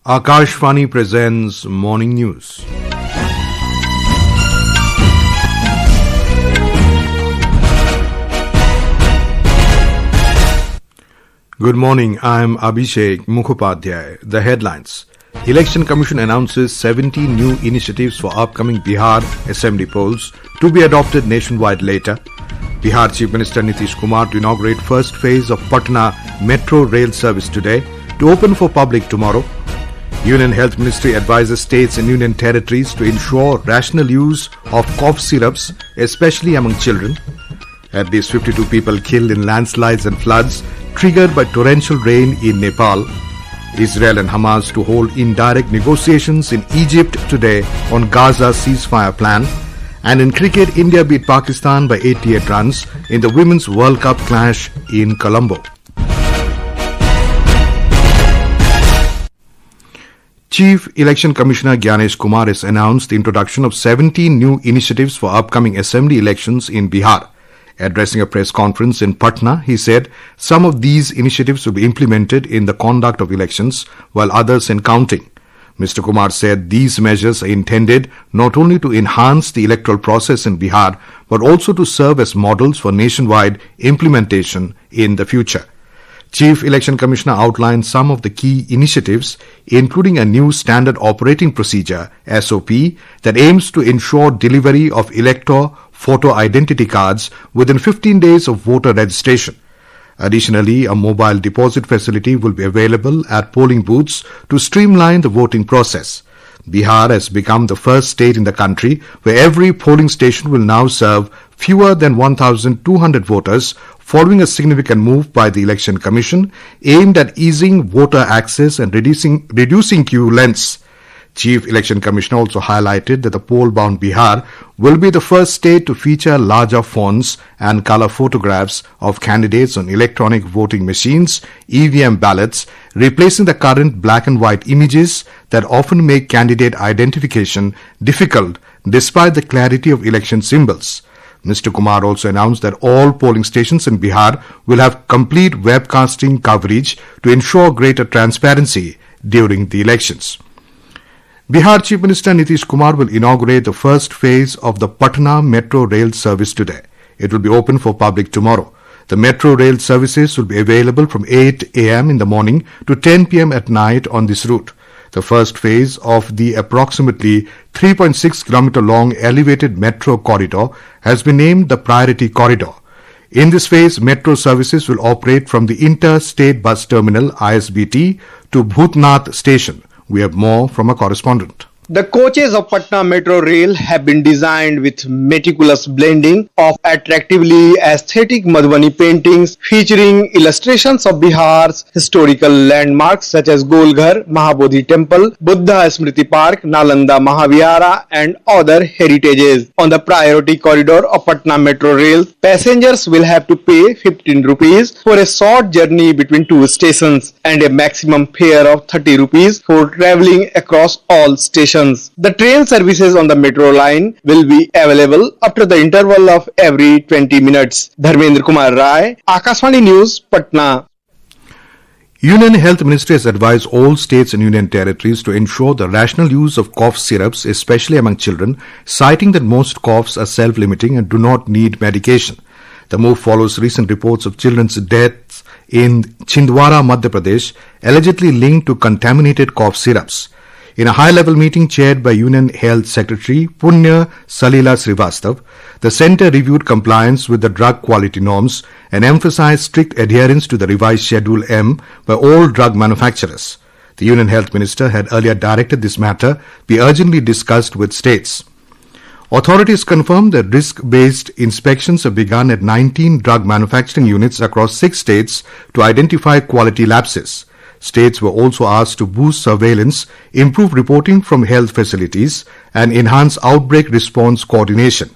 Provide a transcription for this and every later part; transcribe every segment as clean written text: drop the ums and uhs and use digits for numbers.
Akashvani presents Morning News. Good morning, I am Abhishek Mukhopadhyay. The headlines. Election Commission announces 17 new initiatives for upcoming Bihar Assembly Polls to be adopted nationwide later. Bihar Chief Minister Nitish Kumar to inaugurate first phase of Patna Metro rail service today to open for public tomorrow. Union Health Ministry advises states and union territories to ensure rational use of cough syrups, especially among children. At least 52 people killed in landslides and floods triggered by torrential rain in Nepal. Israel and Hamas to hold indirect negotiations in Egypt today on Gaza ceasefire plan. And in cricket, India beat Pakistan by 88 runs in the Women's World Cup clash in Colombo. Chief Election Commissioner Gyanesh Kumar has announced the introduction of 17 new initiatives for upcoming assembly elections in Bihar. Addressing a press conference in Patna, he said some of these initiatives will be implemented in the conduct of elections, while others in counting. Mr. Kumar said these measures are intended not only to enhance the electoral process in Bihar, but also to serve as models for nationwide implementation in the future. Chief Election Commissioner outlined some of the key initiatives, including a new standard operating procedure, SOP, that aims to ensure delivery of elector photo identity cards within 15 days of voter registration. Additionally, a mobile deposit facility will be available at polling booths to streamline the voting process. Bihar has become the first state in the country where every polling station will now serve fewer than 1,200 voters, following a significant move by the Election Commission aimed at easing voter access and reducing queue lengths. Chief Election Commissioner also highlighted that the poll-bound Bihar will be the first state to feature larger fonts and color photographs of candidates on electronic voting machines, EVM ballots, replacing the current black and white images that often make candidate identification difficult despite the clarity of election symbols. Mr. Kumar also announced that all polling stations in Bihar will have complete webcasting coverage to ensure greater transparency during the elections. Bihar Chief Minister Nitish Kumar will inaugurate the first phase of the Patna Metro rail service today. It will be open for public tomorrow. The metro rail services will be available from 8 a.m. in the morning to 10 p.m. at night on this route. The first phase of the approximately 3.6 km long elevated metro corridor has been named the Priority Corridor. In this phase, metro services will operate from the Interstate Bus Terminal ISBT to Bhutnath Station. We have more from a correspondent. The coaches of Patna Metro Rail have been designed with meticulous blending of attractively aesthetic Madhubani paintings featuring illustrations of Bihar's historical landmarks such as Golghar, Mahabodhi Temple, Buddha Smriti Park, Nalanda Mahavihara and other heritages. On the priority corridor of Patna Metro Rail, passengers will have to pay 15 rupees for a short journey between two stations and a maximum fare of 30 rupees for travelling across all stations. The train services on the metro line will be available after the interval of every 20 minutes. Dharmendra Kumar Rai, Akashvani News, Patna. Union Health Ministry has advised all states and union territories to ensure the rational use of cough syrups, especially among children, citing that most coughs are self-limiting and do not need medication. The move follows recent reports of children's deaths in Chhindwara, Madhya Pradesh, allegedly linked to contaminated cough syrups. In a high-level meeting chaired by Union Health Secretary Punya Salila Srivastav, the centre reviewed compliance with the drug quality norms and emphasized strict adherence to the revised Schedule M by all drug manufacturers. The Union Health Minister had earlier directed this matter be urgently discussed with states. Authorities confirmed that risk-based inspections have begun at 19 drug manufacturing units across 6 states to identify quality lapses. States were also asked to boost surveillance, improve reporting from health facilities, and enhance outbreak response coordination.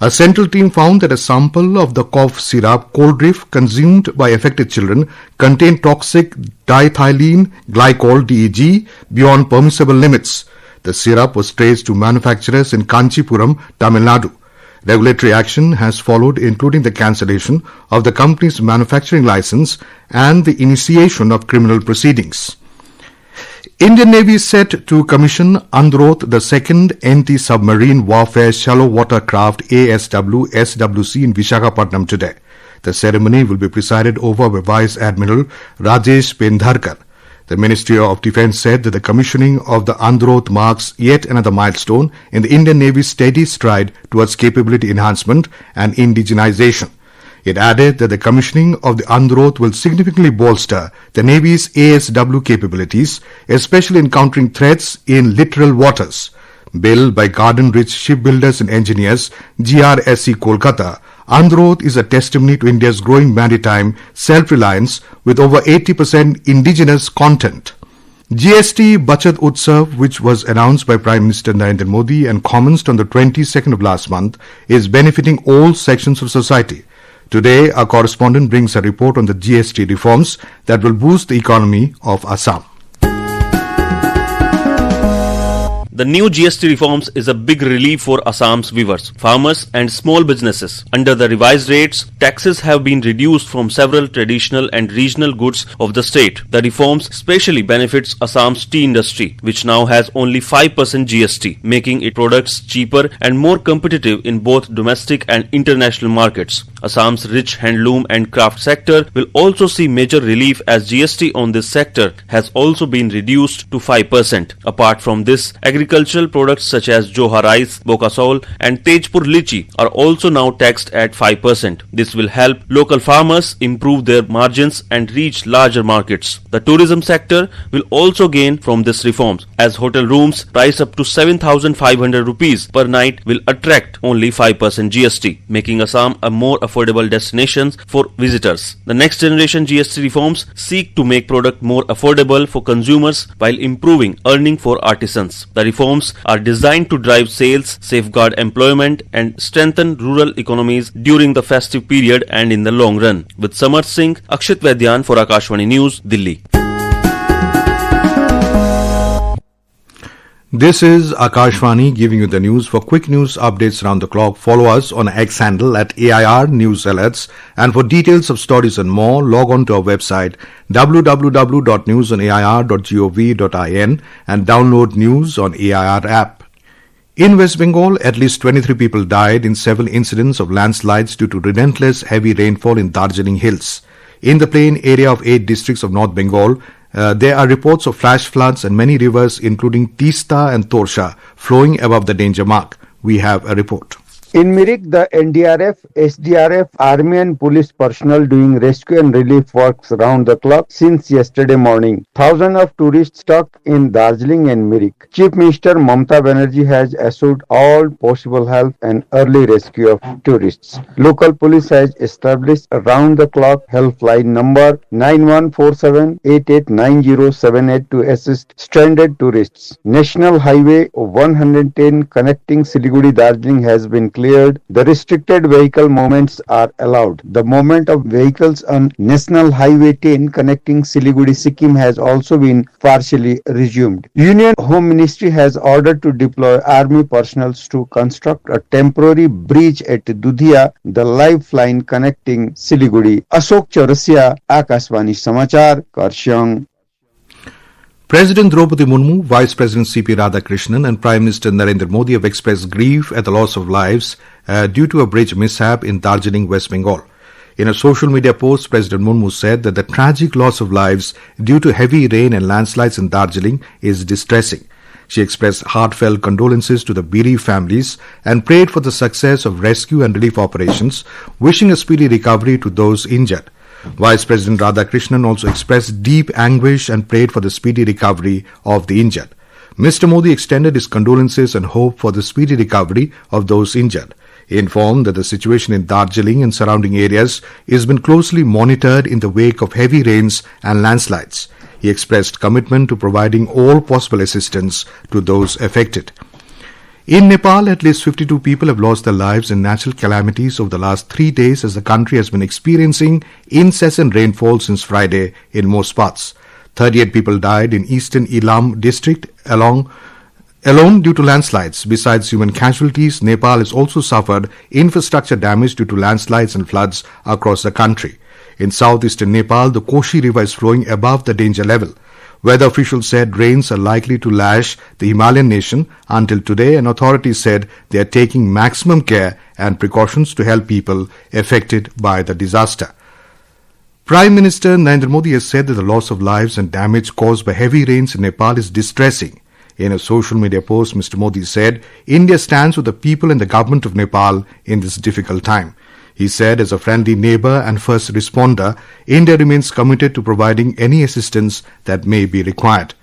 A central team found that a sample of the cough syrup Coldriff consumed by affected children contained toxic diethylene glycol DEG beyond permissible limits. The syrup was traced to manufacturers in Kanchipuram, Tamil Nadu. Regulatory action has followed, including the cancellation of the company's manufacturing license and the initiation of criminal proceedings. Indian Navy is set to commission Androth, the second anti-submarine warfare shallow water craft ASW SWC in Visakhapatnam today. The ceremony will be presided over by Vice Admiral Rajesh Pendharkar. The Ministry of Defence said that the commissioning of the Androth marks yet another milestone in the Indian Navy's steady stride towards capability enhancement and indigenization. It added that the commissioning of the Androth will significantly bolster the Navy's ASW capabilities, especially in countering threats in littoral waters. Built by garden-rich shipbuilders and engineers, GRSE Kolkata, Androth is a testimony to India's growing maritime self-reliance with over 80% indigenous content. GST Bachat Utsav, which was announced by Prime Minister Narendra Modi and commenced on the 22nd of last month, is benefiting all sections of society. Today, our correspondent brings a report on the GST reforms that will boost the economy of Assam. The new GST reforms is a big relief for Assam's weavers, farmers and small businesses. Under the revised rates, taxes have been reduced from several traditional and regional goods of the state. The reforms especially benefits Assam's tea industry, which now has only 5% GST, making its products cheaper and more competitive in both domestic and international markets. Assam's rich handloom and craft sector will also see major relief as GST on this sector has also been reduced to 5%. Apart from this, agricultural products such as Johar rice, Bokasol and Tejpur lychee are also now taxed at 5%. This will help local farmers improve their margins and reach larger markets. The tourism sector will also gain from this reforms as hotel rooms priced up to 7,500 rupees per night will attract only 5% GST, making Assam a more affordable destination for visitors. The next generation GST reforms seek to make product more affordable for consumers while improving earning for artisans. The reforms are designed to drive sales, safeguard employment and strengthen rural economies during the festive period and in the long run. With Samar Singh, Akshit Vaidyan for Akashvani News, Delhi. This is Akashvani giving you the news. For quick news updates around the clock, follow us on X handle at AIR News Alerts. And for details of stories and more, log on to our website www.newsonair.gov.in and download news on AIR app. In West Bengal, at least 23 people died in several incidents of landslides due to relentless heavy rainfall in Darjeeling Hills. In the plain area of 8 districts of North Bengal, there are reports of flash floods and many rivers including Tista and Torsha flowing above the danger mark. We have a report. In Mirik, the NDRF, SDRF, Army and police personnel doing rescue and relief works round the clock since yesterday morning. Thousands of tourists stuck in Darjeeling and Mirik. Chief Minister Mamata Banerjee has assured all possible help and early rescue of tourists. Local police has established a round-the-clock helpline number 9147-889078 to assist stranded tourists. National Highway 110 connecting Siliguri-Darjeeling has been cleared. The restricted vehicle movements are allowed. The movement of vehicles on National Highway 10 connecting Siliguri-Sikkim has also been partially resumed. Union Home Ministry has ordered to deploy army personnel to construct a temporary bridge at Dudhiya, the lifeline connecting Siliguri. Ashok Chaurasia, Akashvani Samachar, Karshang. President Draupadi Murmu, Vice President C.P. Radhakrishnan and Prime Minister Narendra Modi have expressed grief at the loss of lives due to a bridge mishap in Darjeeling, West Bengal. In a social media post, President Murmu said that the tragic loss of lives due to heavy rain and landslides in Darjeeling is distressing. She expressed heartfelt condolences to the bereaved families and prayed for the success of rescue and relief operations, wishing a speedy recovery to those injured. Vice President Radhakrishnan also expressed deep anguish and prayed for the speedy recovery of the injured. Mr. Modi extended his condolences and hope for the speedy recovery of those injured. He informed that the situation in Darjeeling and surrounding areas is being closely monitored in the wake of heavy rains and landslides. He expressed commitment to providing all possible assistance to those affected. In Nepal, at least 52 people have lost their lives in natural calamities over the last 3 days as the country has been experiencing incessant rainfall since Friday in most parts. 38 people died in eastern Elam district alone due to landslides. Besides human casualties, Nepal has also suffered infrastructure damage due to landslides and floods across the country. In southeastern Nepal, the Koshi River is flowing above the danger level. Weather officials said rains are likely to lash the Himalayan nation until today, and authorities said they are taking maximum care and precautions to help people affected by the disaster. Prime Minister Narendra Modi has said that the loss of lives and damage caused by heavy rains in Nepal is distressing. In a social media post, Mr. Modi said, India stands with the people and the government of Nepal in this difficult time. He said, as a friendly neighbor and first responder, India remains committed to providing any assistance that may be required.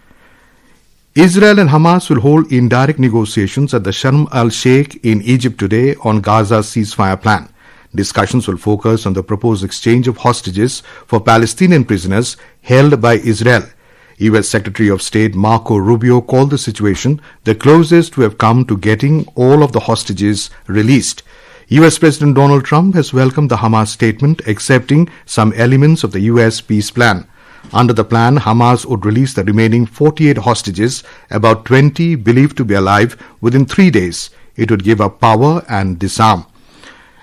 Israel and Hamas will hold indirect negotiations at the Sharm el-Sheikh in Egypt today on Gaza's ceasefire plan. Discussions will focus on the proposed exchange of hostages for Palestinian prisoners held by Israel. U.S. Secretary of State Marco Rubio called the situation the closest we have come to getting all of the hostages released. U.S. President Donald Trump has welcomed the Hamas statement, accepting some elements of the U.S. peace plan. Under the plan, Hamas would release the remaining 48 hostages, about 20 believed to be alive, within 3 days. It would give up power and disarm.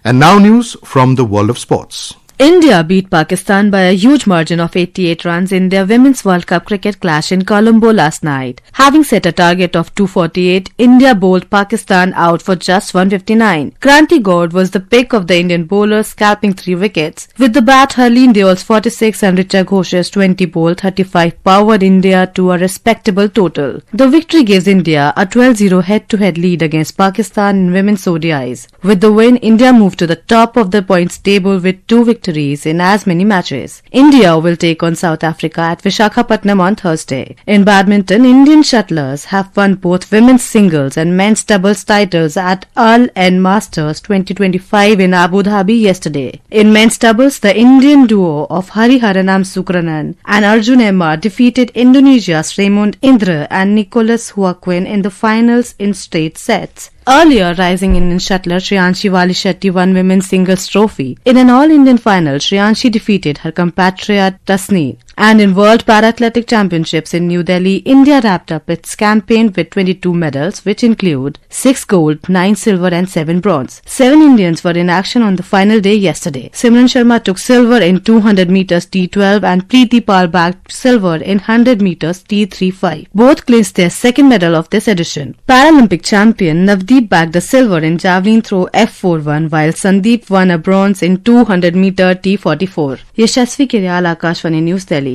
And now news from the world of sports. India beat Pakistan by a huge margin of 88 runs in their Women's World Cup cricket clash in Colombo last night. Having set a target of 248, India bowled Pakistan out for just 159. Kranti Gaur was the pick of the Indian bowlers, scalping 3 wickets. With the bat, Harleen Deol's 46 and Richa Ghosh's 20 ball 35 powered India to a respectable total. The victory gives India a 12-0 head-to-head lead against Pakistan in women's ODIs. With the win, India moved to the top of the points table with 2 victories in as many matches. India will take on South Africa at Visakhapatnam on Thursday. In badminton, Indian shuttlers have won both women's singles and men's doubles titles at All-End Masters 2025 in Abu Dhabi yesterday. In men's doubles, the Indian duo of Hariharanam Sukranan and Arjun Emma defeated Indonesia's Raymond Indra and Nicholas Huaquin in the finals in straight sets. Earlier, rising Indian shuttler Shreyanshi Walishetty won women's singles trophy. In an all-Indian final, Shreyanshi defeated her compatriot Tasneem. And in World Para-Athletic Championships in New Delhi, India wrapped up its campaign with 22 medals, which include 6 gold, 9 silver and 7 bronze. 7 Indians were in action on the final day yesterday. Simran Sharma took silver in 200 meters T12 and Preeti Pal bagged silver in 100 meters T35. Both clinched their second medal of this edition. Paralympic champion Navdeep bagged a silver in javelin throw F41 while Sandeep won a bronze in 200 meter T44. Yashasvi Kiryal, Akashvani News, Delhi.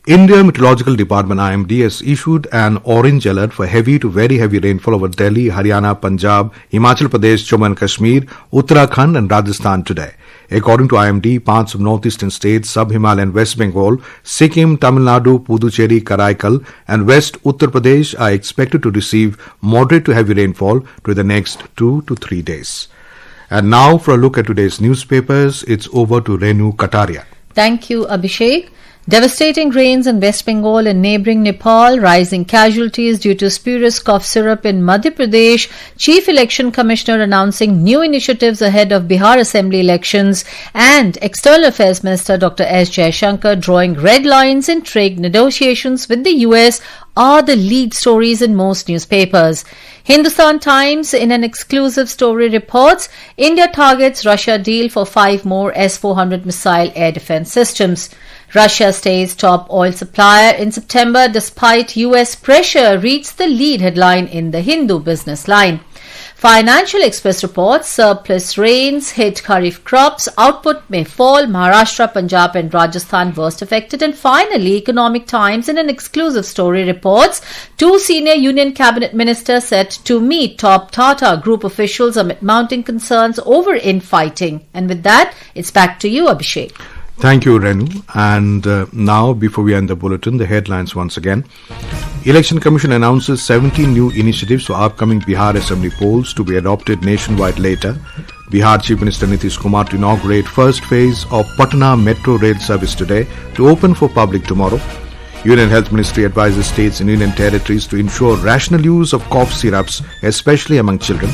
India Meteorological Department IMD has issued an orange alert for heavy to very heavy rainfall over Delhi, Haryana, Punjab, Himachal Pradesh, Jammu and Kashmir, Uttarakhand and Rajasthan today. According to IMD, parts of northeastern states, Sub-Himalayan West Bengal, Sikkim, Tamil Nadu, Puducherry, Karaikal and West Uttar Pradesh are expected to receive moderate to heavy rainfall to the next 2 to 3 days. And now for a look at today's newspapers, it's over to Renu Kataria. Thank you, Abhishek. Devastating rains in West Bengal and neighbouring Nepal, rising casualties due to spurious cough syrup in Madhya Pradesh, Chief Election Commissioner announcing new initiatives ahead of Bihar Assembly elections, and External Affairs Minister Dr. S. Jaishankar drawing red lines in trade negotiations with the US are the lead stories in most newspapers. Hindustan Times, in an exclusive story, reports India targets Russia deal for 5 more S-400 missile air defense systems. Russia stays top oil supplier in September despite US pressure, reads the lead headline in the Hindu business line. Financial Express reports surplus rains hit Kharif crops, output may fall, Maharashtra, Punjab and Rajasthan worst affected. And finally, Economic Times, in an exclusive story, reports 2 senior union cabinet ministers set to meet top Tata Group officials amid mounting concerns over infighting. And with that, it's back to you, Abhishek. Thank you, Renu. And now, before we end the bulletin, the headlines once again. Election Commission announces 17 new initiatives for upcoming Bihar Assembly polls to be adopted nationwide later. Bihar Chief Minister Nitish Kumar to inaugurate first phase of Patna Metro rail service today to open for public tomorrow. Union Health Ministry advises states and union territories to ensure rational use of cough syrups, especially among children.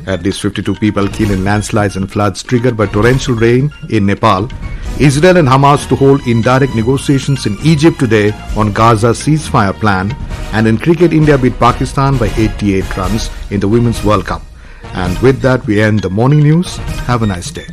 At least 52 people killed in landslides and floods triggered by torrential rain in Nepal. Israel and Hamas to hold indirect negotiations in Egypt today on Gaza's ceasefire plan. And in cricket, India beat Pakistan by 88 runs in the Women's World Cup. And with that, we end the morning news. Have a nice day.